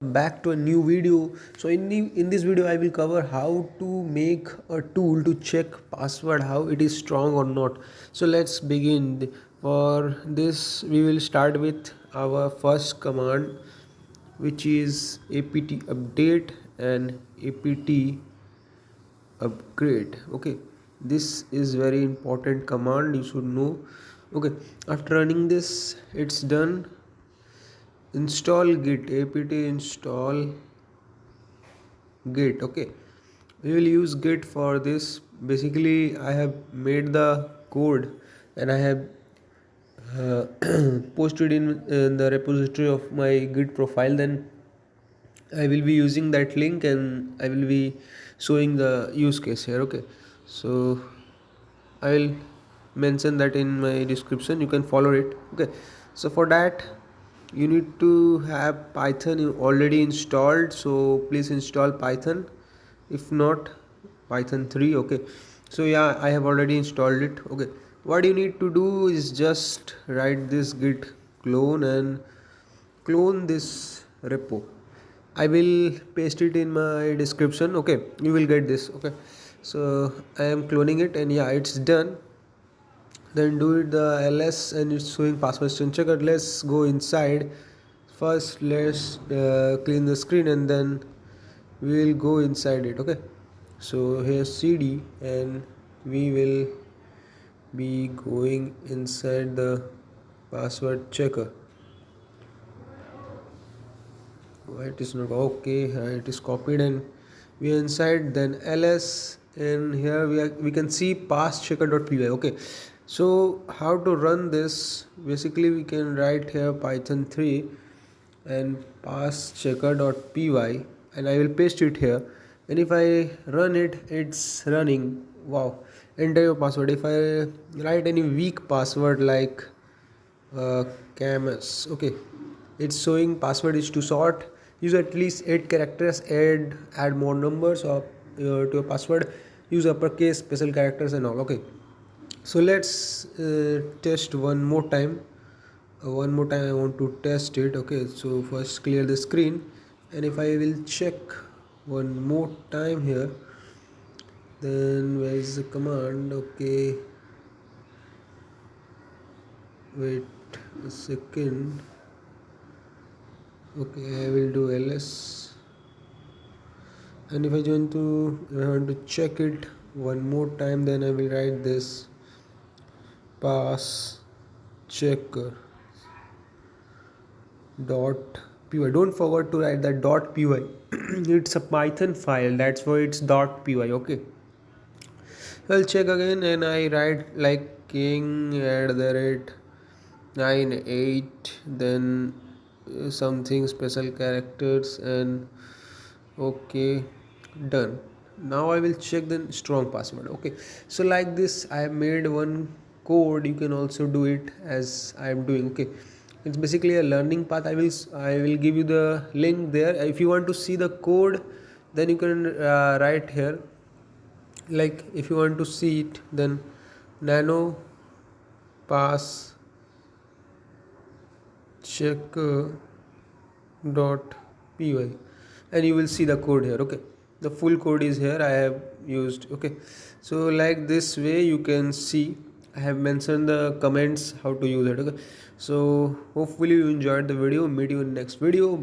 Back to a new video. So in this video I will cover how to make a tool to check password, how it is strong or not. So let's begin. For this we will start with our first command, which is apt update and apt upgrade. Okay, this is very important command, you should know. Okay, after running this, it's done. Install git, apt install git. Okay, we will use git for this. Basically I have made the code and I have posted in the repository of my git profile. Then I will be using that link and I will be showing the use case here. Okay, so I will mention that in my description, you can follow it. Okay, so for that you need to have Python already installed, so please install Python. If not, Python 3. Okay, so yeah, I have already installed it. Okay, what you need to do is just write this git clone and clone this repo. I will paste it in my description. Okay, you will get this. Okay, so I am cloning it and yeah, it's done. Then do it the ls and it's showing password string checker. Let's go inside. First let's clean the screen and then we will go inside it. Okay, so here's cd and we will be going inside the password checker. Why it is not okay? It is copied and we are inside. Then ls and here we can see pass checker.py. Okay, so how to run this? Basically we can write here python 3 and pass checker.py and I will paste it here. And if I run it, it's running. Wow, enter your password. If I write any weak password like camus, okay, it's showing password is too short. Use at least 8 characters. Add more numbers or to your password. Use uppercase, special characters and all. Okay, so let's test one more time. I want to test it. Okay, so first clear the screen and if I will check one more time here, then where is the command? Okay, wait a second. Okay, I will do ls and if I want to check it one more time, then I will write this pass checker dot py. Don't forget to write that dot py. It's a python file, that's why it's dot py. Okay, I'll check again and I write like king at the rate 98, then something special characters and okay, done. Now I will check the strong password. Okay, so like this I have made one code. You can also do it as I am doing. Okay, it's basically a learning path. I will give you the link there. If you want to see the code, then you can write here. Like if you want to see it, then nano pass check dot py and you will see the code here. Okay, the full code is here, I have used. Okay, so like this way you can see I have mentioned the comments how to use it. Okay, so hopefully you enjoyed the video. Meet you in next video.